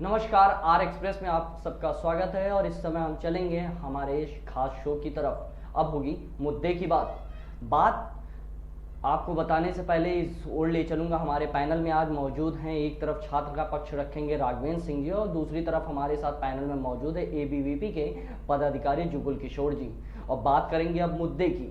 नमस्कार, are express में आप सबका स्वागत है और इस समय हम चलेंगे हमारे खास शो की तरफ। अब होगी मुद्दे की बात आपको बताने से पहले इस ओर ले चलूंगा। हमारे पैनल में आज मौजूद हैं, एक तरफ छात्र का पक्ष रखेंगे राघवेंद्र सिंह जी और दूसरी तरफ हमारे साथ पैनल में मौजूद है एबीवीपी के पदाधिकारी जुगल किशोर जी। और बात करेंगे अब मुद्दे की।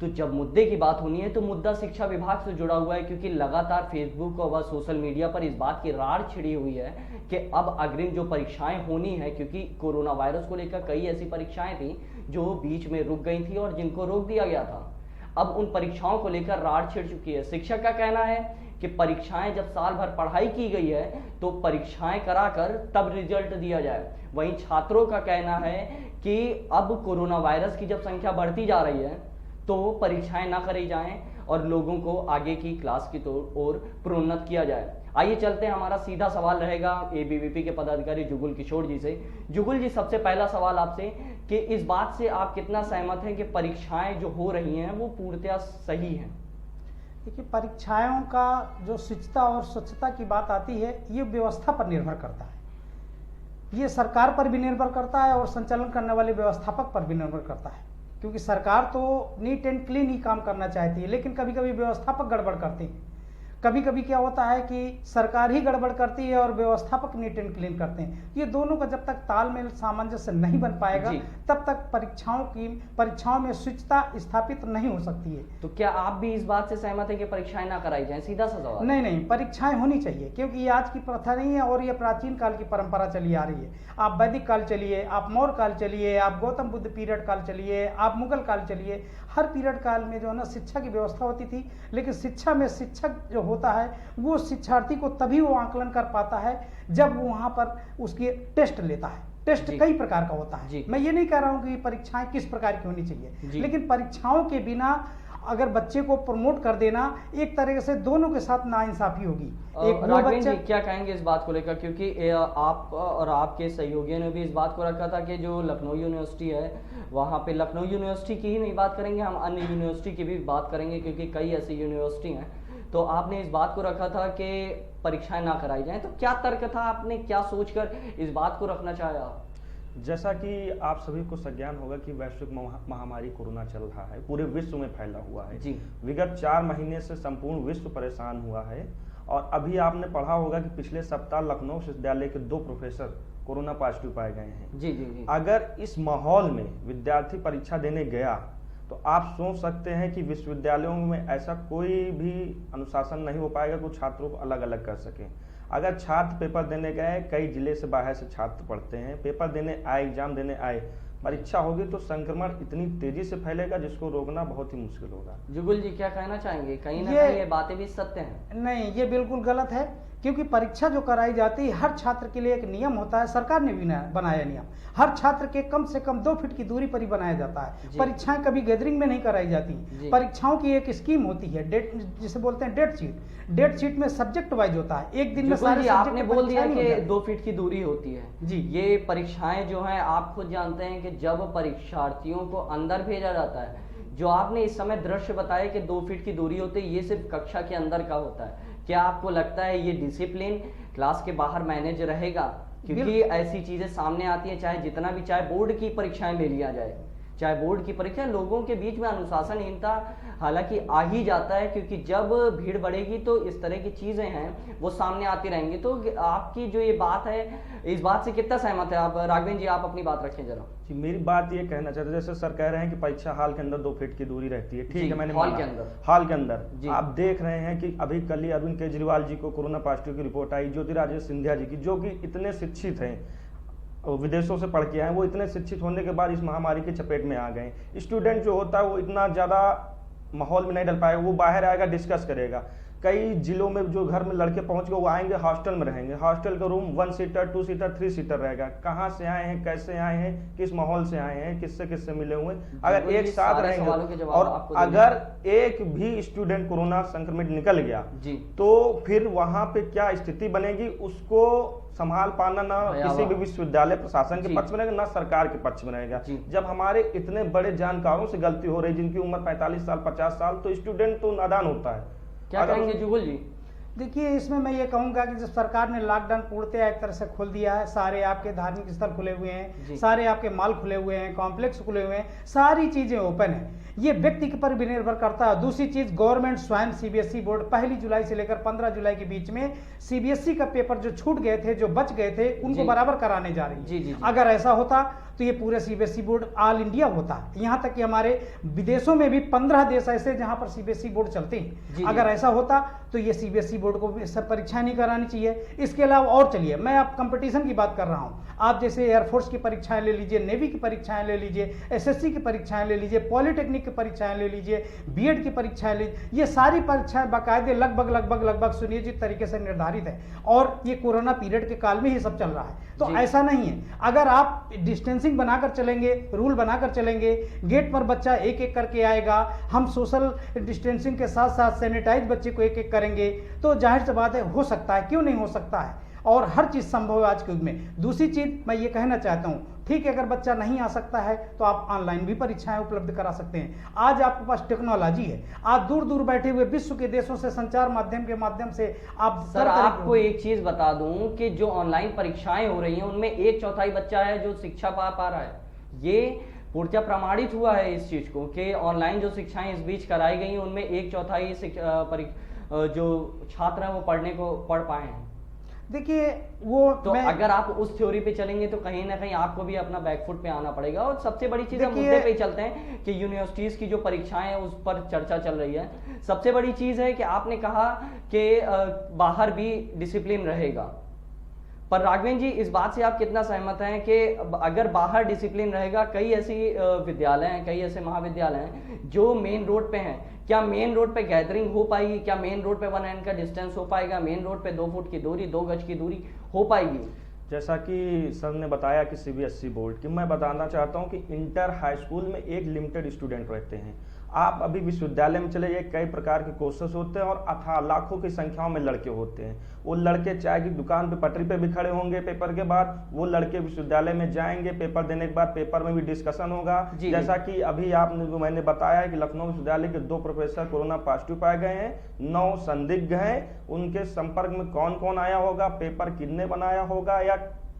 तो जब मुद्दे की बात होनी है तो मुद्दा शिक्षा विभाग से जुड़ा हुआ है, क्योंकि लगातार फेसबुक और सोशल मीडिया पर इस बात की राड़ छिड़ी हुई है कि अब अग्रिम जो परीक्षाएं होनी है, क्योंकि कोरोना वायरस को लेकर कई ऐसी परीक्षाएं थी जो बीच में रुक गई थी और जिनको रोक दिया गया था। अब उन परीक्षाओं को लेकर राड़ छिड़ चुकी है। शिक्षक का कहना है कि परीक्षाएं जब साल भर पढ़ाई की गई है तो परीक्षाएं कराकर तब रिजल्ट दिया जाए। वहीं छात्रों का कहना है कि अब कोरोना वायरस की जब संख्या बढ़ती जा रही है तो परीक्षाएं ना करी जाएं और लोगों को आगे की क्लास की ओर प्रोन्नत किया जाए। आइए चलते हैं, हमारा सीधा सवाल रहेगा एबीवीपी के पदाधिकारी जुगल किशोर जी से। जुगल जी, सबसे पहला सवाल आपसे कि इस बात से आप कितना सहमत हैं कि परीक्षाएं जो हो रही हैं वो पूर्णतया सही हैं? देखिए, परीक्षाओं का जो शुचिता और स्वच्छता की बात आती है, ये व्यवस्था पर निर्भर करता है। ये सरकार पर भी निर्भर करता है और संचालन करने वाले व्यवस्थापक पर भी निर्भर करता है, क्योंकि सरकार तो नीट एंड क्लीन ही काम करना चाहती है, लेकिन कभी कभी व्यवस्थापक गड़बड़ करते हैं। कभी कभी क्या होता है कि सरकार ही गड़बड़ करती है और व्यवस्थापक नीट एंड क्लीन करते हैं। ये दोनों का जब तक तालमेल सामंजस्य नहीं बन पाएगा तब तक परीक्षाओं में शुचिता स्थापित नहीं हो सकती है। तो क्या आप भी इस बात से सहमत है कि परीक्षाएं ना कराई जाएं? सीधा सा सवाल। नहीं, परीक्षाएं होनी चाहिए, क्योंकि ये आज की प्रथा नहीं है और ये प्राचीन काल की परंपरा चली आ रही है। आप वैदिक काल चलिए, आप मौर्य काल चलिए, आप गौतम बुद्ध पीरियड काल चलिए, आप मुगल काल चलिए, हर पीरियड काल में जो है ना शिक्षा की व्यवस्था होती थी। लेकिन शिक्षा में शिक्षक जो होता है वो शिक्षार्थी को तभी वो आकलन कर पाता है जब वो वहां पर उसके टेस्ट लेता है। टेस्ट कई प्रकार का होता है। मैं ये नहीं कह रहा हूं कि परीक्षाएं किस प्रकार की होनी चाहिए, लेकिन परीक्षाओं के बिना अगर बच्चे को प्रमोट कर देना, एक तरह से दोनों के साथ नाइंसाफी होगी। राघवेंद्र जी क्या कहेंगे इस बात को लेकर? क्योंकि आप और आपके सहयोगियों ने भी इस बात को रखा था कि जो लखनऊ यूनिवर्सिटी है, वहाँ पे लखनऊ यूनिवर्सिटी की ही नहीं बात करेंगे, हम अन्य यूनिवर्सिटी की भी बात करेंगे, क्योंकि कई ऐसी यूनिवर्सिटी हैं। तो आपने इस बात को रखा था कि परीक्षाएं ना कराई जाएं, तो क्या तर्क था? आपने क्या सोचकर इस बात को रखना चाहा? जैसा कि आप सभी को संज्ञान होगा कि वैश्विक महामारी कोरोना चल रहा है, पूरे विश्व में फैला हुआ है जी। विगत 4 महीने से संपूर्ण विश्व परेशान हुआ है। और अभी आपने पढ़ा होगा कि पिछले सप्ताह लखनऊ विश्वविद्यालय के 2 प्रोफेसर कोरोना पॉजिटिव पाए गए हैं। जी। अगर इस माहौल में विद्यार्थी परीक्षा देने गया तो आप सोच सकते हैं कि विश्वविद्यालयों में ऐसा कोई भी अनुशासन नहीं हो पाएगा कि छात्रों को अलग अलग कर सकें। अगर छात्र पेपर देने गए, कई जिले से बाहर से छात्र पढ़ते हैं, पेपर देने आए, एग्जाम देने आए, परीक्षा होगी तो संक्रमण इतनी तेजी से फैलेगा जिसको रोकना बहुत ही मुश्किल होगा। जुगल जी क्या कहना चाहेंगे? कहीं ना कहीं ये बातें भी सत्य हैं? नहीं, ये बिल्कुल गलत है, क्योंकि परीक्षा जो कराई जाती है हर छात्र के लिए एक नियम होता है। सरकार ने भी बनाया नियम, हर छात्र के कम से कम 2 फीट की दूरी पर ही बनाया जाता है। परीक्षाएं कभी गैदरिंग में नहीं कराई जाती। परीक्षाओं की एक स्कीम होती है, डेट जिसे बोलते हैं डेट शीट। डेट शीट में सब्जेक्ट वाइज होता है, एक दिन में सारे आपने बोल दिया कि 2 फीट की दूरी होती है जी। ये परीक्षाएं जो हैं, आप खुद जानते हैं कि जब परीक्षार्थियों को अंदर भेजा जाता है, जो आपने इस समय दृश्य बताया कि 2 फीट की दूरी होती है, ये सिर्फ कक्षा के अंदर का होता है। क्या आपको लगता है ये डिसिप्लिन क्लास के बाहर मैनेज रहेगा? क्योंकि ऐसी चीजें सामने आती है, चाहे बोर्ड की परीक्षाएं ले लिया जाए, चाहे बोर्ड की परीक्षा, लोगों के बीच में अनुशासनहीनता हालांकि आ ही जाता है, क्योंकि जब भीड़ बढ़ेगी तो इस तरह की चीजें हैं वो सामने आती रहेंगी। तो आपकी जो ये बात है, इस बात से कितना सहमत है आप? राघवेंद्र जी आप अपनी बात रखें जरा। जी, मेरी बात ये कहना चाहते हैं, जैसे सर कह रहे हैं कि परीक्षा हॉल के अंदर 2 फीट की दूरी रहती है, ठीक है, मैंने हॉल के अंदर आप देख रहे हैं कि अभी कल ही अरविंद केजरीवाल जी को कोरोना पॉजिटिव की रिपोर्ट आई, ज्योतिरादित्य सिंधिया जी की, जो कि इतने शिक्षित हैं, विदेशों से पढ़ के आए, वो इतने शिक्षित होने के बाद इस महामारी के चपेट में आ गए। स्टूडेंट जो होता है वो इतना ज़्यादा माहौल में नहीं डल पाएगा, वो बाहर आएगा, डिस्कस करेगा। कई जिलों में जो घर में लड़के पहुंच गए वो आएंगे, हॉस्टल में रहेंगे। हॉस्टल का रूम 1 सीटर 2 सीटर 3 सीटर रहेगा। कहाँ से आए हैं, कैसे आए हैं, किस माहौल से आए हैं, किससे किससे मिले हुए, अगर एक साथ रहेंगे और अगर एक भी स्टूडेंट कोरोना संक्रमित निकल गया तो फिर वहां पे क्या स्थिति बनेगी, उसको संभाल पाना ना किसी भी विश्वविद्यालय प्रशासन के पक्ष में रहेगा, ना सरकार के पक्ष में रहेगा। जब हमारे इतने बड़े जानकारों से गलती हो रही, जिनकी उम्र 45 साल 50 साल, तो स्टूडेंट तो नादान होता है। क्या कहेंगे जुगल जी? देखिए, इसमें मैं ये कहूंगा कि जब सरकार ने लॉकडाउन पूर्णतः एक तरह से खोल दिया है, सारे आपके धार्मिक स्थल खुले हुए हैं, जी। सारे आपके मॉल खुले हुए हैं, कॉम्प्लेक्स खुले हुए हैं, सारी चीजें ओपन है। ये व्यक्ति के पर भी निर्भर करता है। दूसरी चीज, गवर्नमेंट स्वयं सीबीएसई बोर्ड 1 जुलाई से लेकर 15 जुलाई के बीच में सीबीएसई का पेपर जो छूट गए थे, जो बच गए थे, उनको जी। बराबर कराने जा रही है। जी, जी, जी। अगर ऐसा होता तो ये पूरे सीबीएसई बोर्ड ऑल इंडिया होता। यहाँ तक कि हमारे विदेशों में भी 15 देश ऐसे जहां पर सीबीएसई बोर्ड चलते जी, हैं। जी। अगर ऐसा होता तो ये सीबीएसई बोर्ड को भी सब परीक्षा नहीं करानी चाहिए। इसके अलावा और चलिए, मैं आप कंपटीशन की बात कर रहा हूँ। आप जैसे एयरफोर्स की परीक्षाएं ले लीजिए, नेवी की परीक्षाएं ले लीजिए, एसएससी की परीक्षाएं ले लीजिए, पॉलिटेक्निक की परीक्षाएं ले लीजिए, बीएड की परीक्षाएं ले, ये सारी परीक्षाएं बाकायदे लगभग सुनियोजित तरीके से निर्धारित है। और ये कोरोना पीरियड के काल में ही सब चल रहा है। तो जी। ऐसा नहीं है। अगर आप डिस्टेंसिंग बनाकर चलेंगे, रूल बनाकर चलेंगे, गेट पर बच्चा एक एक करके आएगा, हम सोशल डिस्टेंसिंग के साथ साथ सैनिटाइज बच्चे को एक एक करेंगे, तो जाहिर सी बात है हो सकता है, क्यों नहीं हो सकता है। और हर चीज संभव है आज के युग में। दूसरी चीज मैं ये कहना चाहता हूँ, ठीक है, अगर बच्चा नहीं आ सकता है तो आप ऑनलाइन भी परीक्षाएं उपलब्ध करा सकते हैं। आज आपके पास टेक्नोलॉजी है, आप दूर दूर बैठे हुए विश्व के देशों से संचार माध्यम के माध्यम से आप सर, आपको एक चीज बता दूं कि जो ऑनलाइन परीक्षाएं हो रही हैं उनमें 1/4 बच्चा है जो शिक्षा पा रहा है। ये पूर्णतः प्रमाणित हुआ है इस चीज को कि ऑनलाइन जो शिक्षाएं इस बीच कराई गई उनमें 1/4 जो छात्र हैं वो पढ़ पाए हैं। देखिए, वो तो अगर आप उस थ्योरी पे चलेंगे तो कहीं ना कहीं आपको भी अपना बैकफुट पे आना पड़ेगा। और सबसे बड़ी चीज हम मुद्दे पे ही चलते हैं कि यूनिवर्सिटीज की जो परीक्षाएं हैं उस पर चर्चा चल रही है। सबसे बड़ी चीज है कि आपने कहा कि बाहर भी डिसिप्लिन रहेगा, पर राघवेंद्र जी इस बात से आप कितना सहमत हैं कि अगर बाहर डिसिप्लिन रहेगा, कई ऐसी विद्यालय हैं, कई ऐसे महाविद्यालय हैं जो मेन रोड पे हैं, क्या मेन रोड पे गैदरिंग हो पाएगी? क्या मेन रोड पे 1 हैंड का डिस्टेंस हो पाएगा? मेन रोड पे 2 फुट की दूरी, 2 गज की दूरी हो पाएगी? जैसा कि सर ने बताया कि सीबीएसई बोर्ड की, मैं बताना चाहता हूं कि इंटर हाई स्कूल में एक लिमिटेड स्टूडेंट रहते हैं। आप अभी विश्वविद्यालय में चले जाइए, कई प्रकार के कोर्सेस होते हैं और अथाह लाखों की संख्याओं में लड़के होते हैं। वो लड़के चाय की दुकान पे पटरी पे भी खड़े होंगे पेपर के बाद, वो लड़के विश्वविद्यालय में जाएंगे, पेपर देने के बाद पेपर में भी डिस्कशन होगा। जैसा कि अभी मैंने बताया है कि लखनऊ विश्वविद्यालय के 2 प्रोफेसर कोरोना पॉजिटिव पाए गए हैं, 9 संदिग्ध हैं, उनके संपर्क में कौन कौन आया होगा, पेपर किसने बनाया होगा, या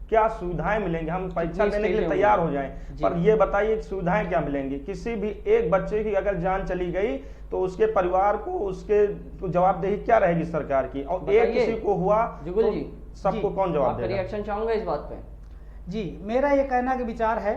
क्या सुविधाएं मिलेंगी, हम परीक्षा देने के लिए तैयार हो जाएं। पर ये बताइए सुविधाएं क्या मिलेंगी? किसी भी एक बच्चे की अगर जान चली गई तो उसके परिवार को उसके जवाबदेही क्या रहेगी सरकार की? और एक किसी को हुआ जुगल तो जी, सबको कौन जवाब देगा? रिएक्शन चाहूंगा इस बात पे। जी, मेरा ये कहना का विचार है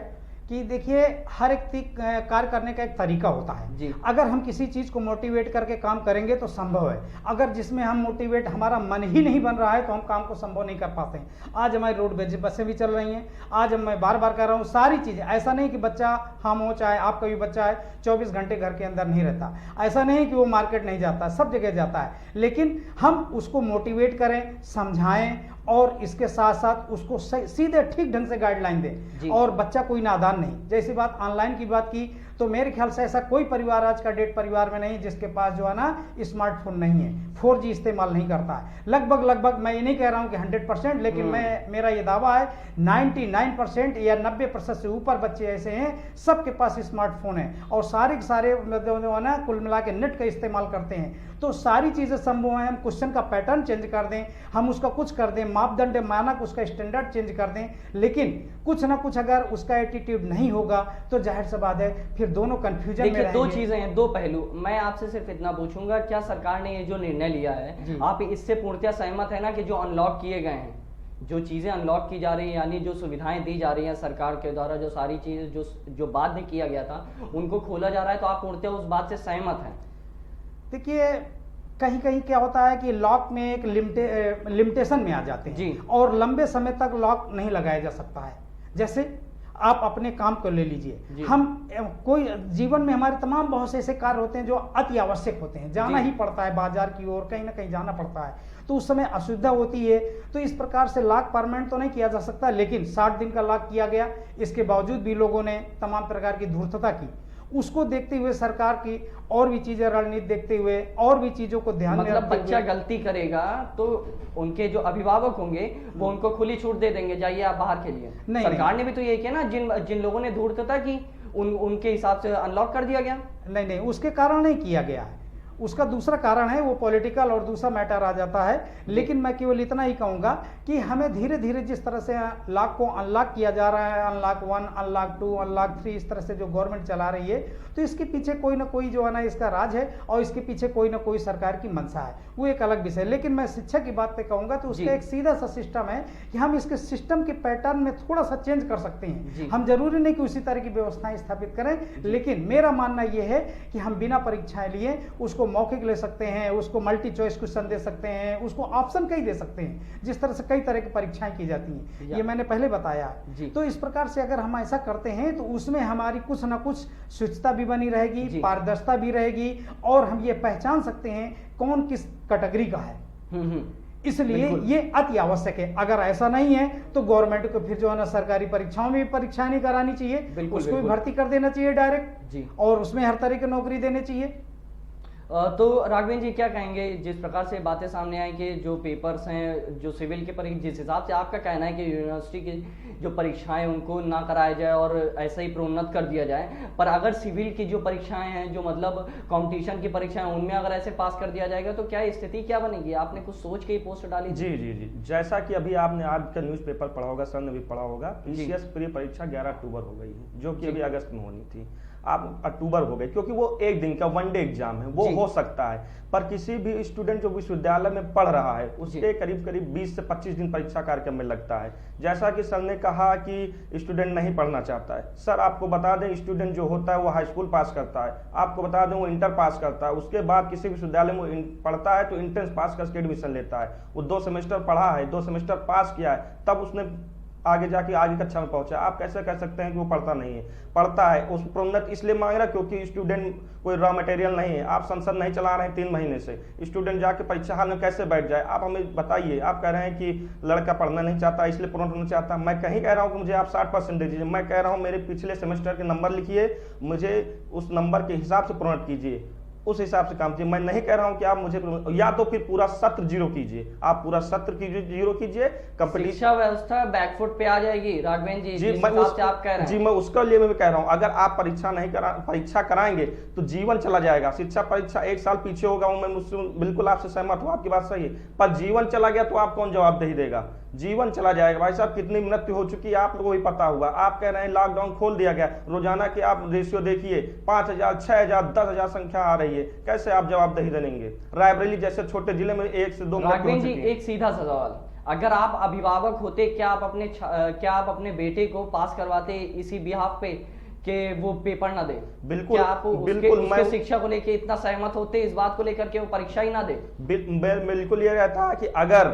कि देखिए, हर एक कार्य करने का एक तरीका होता है जी। अगर हम किसी चीज को मोटिवेट करके काम करेंगे तो संभव है। अगर जिसमें हम मोटिवेट, हमारा मन ही नहीं बन रहा है तो हम काम को संभव नहीं कर पाते हैं। आज हमारी रोड बसें भी चल रही हैं, आज मैं बार बार कह रहा हूँ, सारी चीजें, ऐसा नहीं कि बच्चा, हम हो चाहे आपका भी बच्चा है, 24 घंटे घर के अंदर नहीं रहता, ऐसा नहीं कि वो मार्केट नहीं जाता, सब जगह जाता है। लेकिन हम उसको मोटिवेट करें, समझाएं और इसके साथ साथ उसको सीधे ठीक ढंग से गाइडलाइन दें। और बच्चा कोई नादान नहीं। जैसी बात ऑनलाइन की बात की, तो मेरे ख्याल से ऐसा कोई परिवार आज का डेट परिवार में नहीं जिसके पास जो है ना स्मार्टफोन नहीं है, 4G इस्तेमाल नहीं करता है। लगभग मैं ये नहीं कह रहा हूं कि 100%, लेकिन मेरा ये दावा है 99% या 90% से ऊपर बच्चे ऐसे हैं सबके पास स्मार्टफोन है और सारे के सारे जो है ना कुल मिला के नेट का इस्तेमाल करते हैं। तो सारी चीजें संभव है। हम क्वेश्चन का पैटर्न चेंज कर दें, हम उसका कुछ कर दें, मापदंड मानक उसका स्टैंडर्ड चेंज कर दें, लेकिन कुछ ना कुछ अगर उसका एटीट्यूड नहीं होगा तो जाहिर सी बात है फिर दोनों कंफ्यूजन में रहेंगे। 2 चीजें हैं, 2 पहलू। मैं आपसे सिर्फ इतना पूछूंगा, क्या सरकार ने ये जो निर्णय लिया है आप इससे पूर्णतः सहमत है ना कि जो अनलॉक किए गए हैं, जो चीजें अनलॉक की जा रही हैं, यानी जो सुविधाएं दी जा रही हैं सरकार के द्वारा, जो सारी चीजें जो बाध्य किया गया था उनको खोला जा रहा है, तो आप पूर्णतः उस बात से सहमत हैं? देखिए, कहीं कहीं क्या होता है कि लॉक में एक लिमिटेशन में आ जाते हैं और लंबे समय तक लॉक नहीं लगाया जा सकता है। जैसे आप अपने काम को ले लीजिए, हम कोई जीवन में हमारे तमाम बहुत से ऐसे कार्य होते हैं जो अति आवश्यक होते हैं, जाना ही पड़ता है बाजार की ओर, कहीं ना कहीं जाना पड़ता है, तो उस समय असुविधा होती है। तो इस प्रकार से लॉक परमानेंट तो नहीं किया जा सकता, लेकिन 60 दिन का लॉक किया गया। इसके बावजूद भी लोगों ने तमाम प्रकार की धूर्तता की। उसको देखते हुए सरकार की और भी चीजें, रणनीति देखते हुए और भी चीजों को ध्यान में मतलब बच्चा गलती करेगा तो उनके जो अभिभावक होंगे वो उनको खुली छूट दे देंगे, जाइए आप बाहर खेलिए। सरकार ने भी तो यही किया ना, जिन लोगों ने धूर्तता की उनके हिसाब से अनलॉक कर दिया गया। नहीं, उसके कारण नहीं किया गया है। उसका दूसरा कारण है वो पॉलिटिकल और दूसरा मैटर आ जाता है। लेकिन मैं केवल इतना ही कहूँगा कि हमें धीरे धीरे जिस तरह से लॉक को अनलॉक किया जा रहा है, अनलॉक 1, अनलॉक 2, अनलॉक 3, इस तरह से जो गवर्नमेंट चला रही है, तो इसके पीछे कोई ना कोई जो है ना इसका राज है और इसके पीछे कोई ना कोई सरकार की मंशा है, वो एक अलग विषय है। लेकिन मैं शिक्षा की बात पे कहूँगा तो उसका एक सीधा सा सिस्टम है कि हम इसके सिस्टम के पैटर्न में थोड़ा सा चेंज कर सकते हैं। हम जरूरी नहीं कि उसी तरह की व्यवस्थाएं स्थापित करें, लेकिन मेरा मानना यह है कि हम बिना परीक्षाएं लिए उसको मौखिक ले सकते हैं, उसको मल्टी चॉइस क्वेश्चन दे सकते हैं, उसको ऑप्शन कई दे सकते हैं, जिस तरह से कई तरह की परीक्षाएं की जाती हैं, ये मैंने पहले बताया। तो इस प्रकार से अगर हम ऐसा करते हैं तो उसमें हमारी कुछ ना कुछ शुचिता भी बनी रहेगी, पारदर्शिता भी रहेगी और हम ये पहचान सकते हैं कौन किस कैटेगरी का है। इसलिए ये अति आवश्यक है। अगर ऐसा नहीं है तो गवर्नमेंट को फिर जो है ना सरकारी परीक्षाओं में भी परीक्षाएं नहीं करानी चाहिए, उसको भी भर्ती कर देना चाहिए डायरेक्ट, और उसमें हर तरह की नौकरी देनी चाहिए। तो राघवेंद्र जी क्या कहेंगे, जिस प्रकार से बातें सामने आई कि जो पेपर्स हैं जो सिविल के परीक्षा, जिस हिसाब से आपका कहना है कि यूनिवर्सिटी की जो परीक्षाएं उनको ना कराया जाए और ऐसा ही प्रोन्नत कर दिया जाए, पर अगर सिविल की जो परीक्षाएं हैं जो मतलब कंपटीशन की परीक्षाएं उनमें अगर ऐसे पास कर दिया जाएगा तो क्या स्थिति क्या बनेगी? आपने कुछ सोच के ही पोस्ट डाली? जी जी जी, जैसा कि अभी आपने आज का न्यूज़पेपर पढ़ा होगा, सर ने भी पढ़ा होगा, पीसीएस प्री परीक्षा 11 अक्टूबर हो गई है, जो कि अभी अगस्त में होनी थी, आप अक्टूबर हो गए, क्योंकि वो एक दिन का वनडे एग्जाम है, वो हो सकता है। पर किसी भी स्टूडेंट जो विश्वविद्यालय में पढ़ रहा है उसके करीब करीब 20 से 25 दिन परीक्षा कार्यक्रम में लगता है। जैसा कि सर ने कहा कि स्टूडेंट नहीं पढ़ना चाहता है, सर आपको बता दें स्टूडेंट जो होता है वो हाई स्कूल पास करता है, आपको बता दें वो इंटर पास करता है, उसके बाद किसी विश्वविद्यालय में पढ़ता है तो इंट्रेंस पास करके एडमिशन लेता है। वो 2 सेमेस्टर पढ़ा है, 2 सेमेस्टर पास किया है, तब उसने आगे जाके आगे कक्षा में पहुंचा। आप कैसे कह सकते हैं कि वो पढ़ता नहीं है? पढ़ता है। उस प्रोन्नत इसलिए मांग रहा है क्योंकि स्टूडेंट कोई रॉ मटेरियल नहीं है। आप संसद नहीं चला रहे हैं 3 महीने से, स्टूडेंट जाके परीक्षा हाल में कैसे बैठ जाए? आप हमें बताइए। आप कह रहे हैं कि लड़का पढ़ना नहीं चाहता इसलिए प्रोन्नत नहीं चाहता। मैं कहीं कह रहा हूँ कि मुझे आप 60% दे दीजिए, मैं कह रहा हूँ मेरे पिछले सेमेस्टर के नंबर लिखिए, मुझे उस नंबर के हिसाब से प्रोन्नत कीजिए, उस हिसाब से काम कीजिए। मैं नहीं कह रहा हूं कि आप मुझे, या तो फिर पूरा सत्र 0 कीजिए, आप पूरा सत्र कीजिए 0 कीजिए। शिक्षा व्यवस्था बैकफुट पे आ जाएगी राघवेंद्र जी, मैं आप कह रहे हैं। जी मैं उसका लिए मैं कह रहा हूं, अगर आप परीक्षा कराएंगे तो जीवन चला जाएगा। शिक्षा परीक्षा 1 साल पीछे होगा, मैं मुझसे बिल्कुल आपसे सहमत हूं, आपकी बात सही है, पर जीवन चला गया तो आप कौन जवाबदेही देगा? जीवन चला जाएगा। भाई साहब कितनी मृत्यु हो चुकी है आप लोगों को भी पता होगा। आप कह रहे हैं लॉकडाउन खोल दिया गया, रोजाना के आप रेशियो देखिए, 5000, 6000, 10,000 संख्या आ रही है, कैसे आप जवाबदेही देंगे? रायबरेली जैसे छोटे जिले में 1 से 2 राघवेंद्र जी एक सीधा सा सवाल, अगर आप अभिभावक होते क्या आप अपने बेटे को पास करवाते इसी बिहाफ पे कि वो पेपर ना दे? बिल्कुल, क्या आप उसके शिक्षा को लेकर इतना सहमत होते इस बात को लेकर के वो परीक्षा ही ना दे? बिल्कुल ये रहता है कि अगर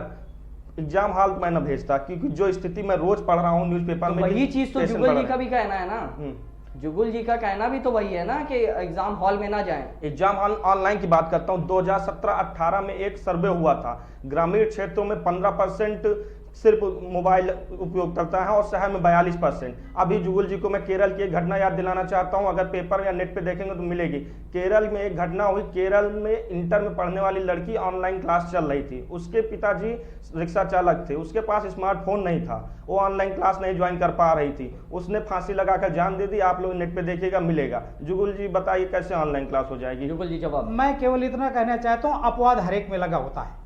एग्जाम हॉल मैं न भेजता, क्योंकि जो स्थिति मैं रोज पढ़ रहा हूँ न्यूज़पेपर में, वही चीज तो जुगल जी का भी कहना है ना, जुगल जी का कहना भी तो वही है ना कि एग्जाम हॉल में ना जाएं। एग्जाम हॉल ऑनलाइन की बात करता हूँ, 2017-18 में एक सर्वे हुआ था, ग्रामीण क्षेत्रों में 15% सिर्फ मोबाइल उपयोग करता है और शहर में 42%। अभी जुगल जी को मैं केरल की एक घटना याद दिलाना चाहता हूं, अगर पेपर या नेट पे देखेंगे तो मिलेगी। केरल में एक घटना हुई, केरल में इंटर में पढ़ने वाली लड़की ऑनलाइन क्लास चल रही थी, उसके पिताजी रिक्शा चालक थे, उसके पास स्मार्टफोन नहीं था, वो ऑनलाइन क्लास नहीं ज्वाइन कर पा रही थी, उसने फांसी लगाकर जान दे दी। आप लोग नेट पे देखिएगा, मिलेगा। जुगल जी बताइए कैसे ऑनलाइन क्लास हो जाएगी? जुगल जी जवाब। मैं केवल इतना कहना चाहता हूँ, अपवाद हर एक में लगा होता है,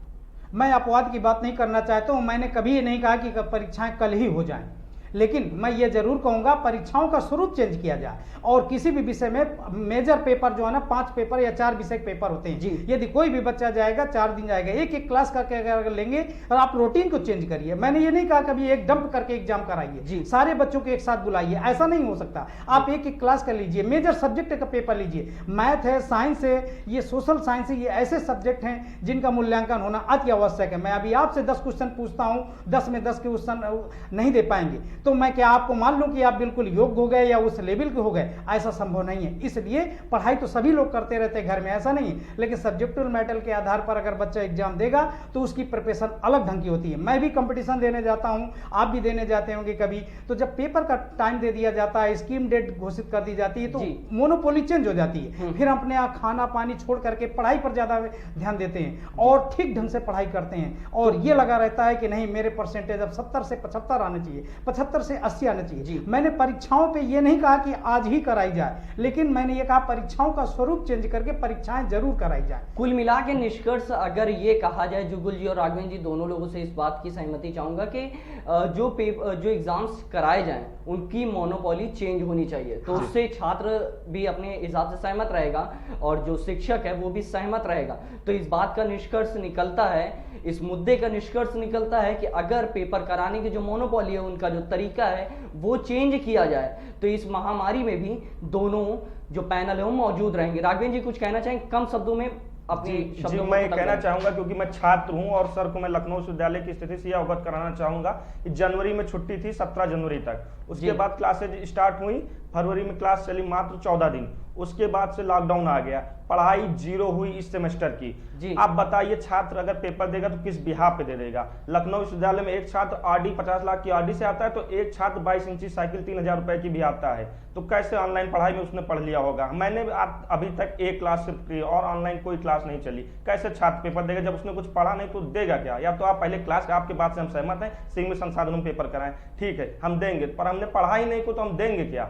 मैं अपवाद की बात नहीं करना चाहता हूं। मैंने कभी ये नहीं कहा कि परीक्षाएं कल ही हो जाएं, लेकिन मैं ये जरूर कहूंगा परीक्षाओं का स्वरूप चेंज किया जाए और किसी भी विषय में मेजर पेपर जो है ना 5 पेपर या 4 विषय पेपर होते हैं, यदि कोई भी बच्चा जाएगा 4 दिन जाएगा, एक क्लास करके अगर लेंगे और आप रूटीन को चेंज करिए। मैंने ये नहीं कहा कभी एक डंप करके एग्जाम कराइए, सारे बच्चों को एक साथ बुलाइए, ऐसा नहीं हो सकता। आप एक क्लास कर लीजिए, मेजर सब्जेक्ट का पेपर लीजिए, मैथ है, साइंस है, ये सोशल साइंस है, ये ऐसे सब्जेक्ट हैं जिनका मूल्यांकन होना अति आवश्यक है। मैं अभी आपसे 10 क्वेश्चन पूछता हूं, 10 में 10 क्वेश्चन नहीं दे पाएंगे तो मैं क्या आपको मान लूं कि आप बिल्कुल योग्य हो गए या उस लेवल के हो गए? ऐसा संभव नहीं है। इसलिए पढ़ाई तो सभी लोग करते रहते घर में, ऐसा नहीं है, लेकिन सब्जेक्टिव मैटर के आधार पर अगर बच्चा एग्जाम देगा तो उसकी प्रिपरेशन अलग ढंग की होती है। मैं भी कंपटीशन देने जाता हूं, आप भी देने जाते होंगे कभी, तो जब पेपर का टाइम दे दिया जाता है, स्कीम डेट घोषित कर दी जाती है, तो मोनोपोली चेंज हो जाती है। फिर अपने यहाँ खाना पानी छोड़ करके पढ़ाई पर ज्यादा ध्यान देते हैं और ठीक ढंग से पढ़ाई करते हैं और ये लगा रहता है कि नहीं मेरे परसेंटेज अब 70 से 75 आने चाहिए, 75 70 से 80 आना जी। चाहिए। मैंने परीक्षाओं पे ये नहीं कहा कि आज ही कराई जाए, लेकिन मैंने ये कहा परीक्षाओं का स्वरूप चेंज करके परीक्षाएं जरूर कराई जाए। कुल मिला के निष्कर्ष अगर ये कहा जाए, जुगल जी और राघवेंद्र जी दोनों लोगों से इस बात की सहमति चाहूंगा कि जो एग्जाम्स कराए जाएं उनकी मोनोपोली चेंज होनी चाहिए, तो उससे छात्र भी अपने हिसाब से सहमत रहेगा और जो शिक्षक है वो भी सहमत रहेगा। तो इस बात का निष्कर्ष निकलता है, इस मुद्दे का निष्कर्ष निकलता है कि अगर पेपर कराने की जो मोनोपोली है, उनका जो तरीका है वो चेंज किया जाए, तो इस महामारी में भी दोनों जो पैनल है वो मौजूद रहेंगे। राघवेंद्र जी कुछ कहना चाहेंगे कम शब्दों में अपने जी, शब्दों मैं कहना चाहूंगा, क्योंकि मैं छात्र हूं और सर को मैं लखनऊ विश्वविद्यालय की स्थिति से यह अवगत कराना चाहूंगा कि जनवरी में छुट्टी थी 17 जनवरी तक, उसके बाद क्लासेज स्टार्ट हुई, फरवरी में क्लास चली मात्र 14 दिन, उसके बाद से लॉकडाउन आ गया, पढ़ाई जीरो हुई इस सेमेस्टर की। आप बताइए छात्र अगर पेपर देगा तो किस बिहाफ पे दे देगा? लखनऊ विश्वविद्यालय में एक छात्र आरडी 50 लाख की आरडी से आता है, तो एक छात्र 22 इंची साइकिल 3000 रुपए की भी आता है, तो कैसे ऑनलाइन पढ़ाई में उसने पढ़ लिया होगा? मैंने अभी तक एक क्लास सिर्फ की और ऑनलाइन कोई क्लास नहीं चली, कैसे छात्र पेपर देगा जब उसने कुछ पढ़ा नहीं तो देगा क्या? या तो आप पहले क्लास, आपके बात से हम सहमत हैं, सीमित संसाधनों में पेपर कराएं, ठीक है हम देंगे, पर हमने पढ़ा ही नहीं को तो हम देंगे क्या?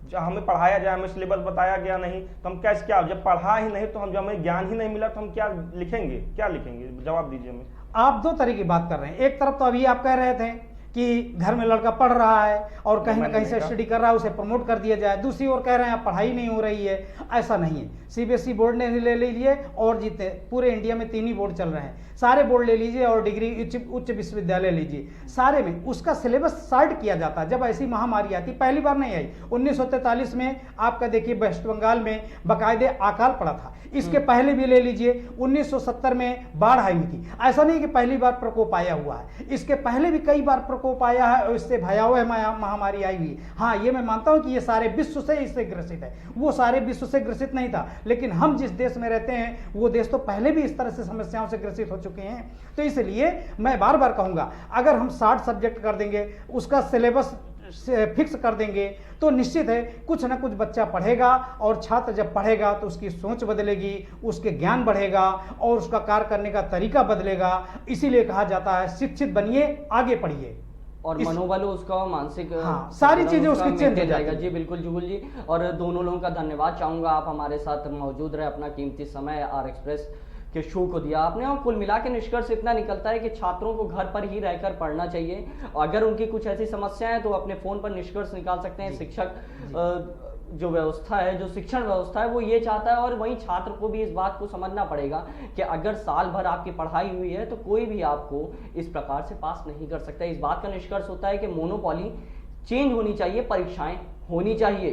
जब हमें पढ़ाया जाए, हमें सिलेबस बताया गया नहीं तो हम कैसे, क्या जब पढ़ा ही नहीं तो हम, जब हमें ज्ञान ही नहीं मिला तो हम क्या लिखेंगे, क्या लिखेंगे? जवाब दीजिए हमें। आप दो तरह की बात कर रहे हैं। एक तरफ तो अभी आप कह रहे थे कि घर में लड़का पढ़ रहा है और कहीं ना कहीं से स्टडी कर रहा है, उसे प्रमोट कर दिया जाए। दूसरी ओर कह रहे हैं पढ़ाई नहीं हो रही है, ऐसा नहीं है। सीबीएसई बोर्ड ने ले लीजिए और जितने पूरे इंडिया में 3 ही बोर्ड चल रहे हैं, सारे बोर्ड ले लीजिए और डिग्री उच्च विश्वविद्यालय लीजिए, सारे में उसका सिलेबस सार्ट किया जाता है। जब ऐसी महामारी आती, पहली बार नहीं आई, 1943 में आपका देखिए वेस्ट बंगाल में बाकायदे अकाल पड़ा था, इसके पहले भी ले लीजिए 1970 में बाढ़ आई हुई थी। ऐसा नहीं कि पहली बार प्रकोप आया हुआ है, इसके पहले भी कई बार प्रकोप आया है और इससे भयावह महामारी आई हुई। हाँ, ये मैं मानता हूं कि ये सारे विश्व से इससे ग्रसित है, वो सारे विश्व से ग्रसित नहीं था, लेकिन हम जिस देश में रहते हैं वो देश तो पहले भी इस तरह से समस्याओं से ग्रसित हो चुके हैं। तो इसलिए मैं बार बार कहूंगा, अगर हम 60 सब्जेक्ट कर देंगे, उसका सिलेबस फिक्स कर देंगे, तो निश्चित है कुछ ना कुछ बच्चा पढ़ेगा, और छात्र जब पढ़ेगा तो उसकी सोच बदलेगी, उसके ज्ञान बढ़ेगा और उसका कार्य करने का तरीका बदलेगा। इसीलिए कहा जाता है शिक्षित बनिए, आगे पढ़िए, और मनोबल उसका, मानसिक, हाँ, सारी चीजें उसकी चेंज हो जाएगा। जी बिल्कुल जुगल जी, और दोनों लोगों का धन्यवाद चाहूंगा, आप हमारे साथ मौजूद रहे, अपना कीमती समय आर एक्सप्रेस के शो को दिया आपने। और कुल मिला के निष्कर्ष इतना निकलता है कि छात्रों को घर पर ही रहकर पढ़ना चाहिए, अगर उनकी कुछ ऐसी समस्याएं हैं तो अपने फोन पर निष्कर्ष निकाल सकते हैं। शिक्षक जो व्यवस्था है, जो शिक्षण व्यवस्था है, वो ये चाहता है, और वहीं छात्र को भी इस बात को समझना पड़ेगा कि अगर साल भर आपकी पढ़ाई हुई है तो कोई भी आपको इस प्रकार से पास नहीं कर सकता। इस बात का निष्कर्ष होता है कि मोनोपोली चेंज होनी चाहिए, परीक्षाएं होनी चाहिए।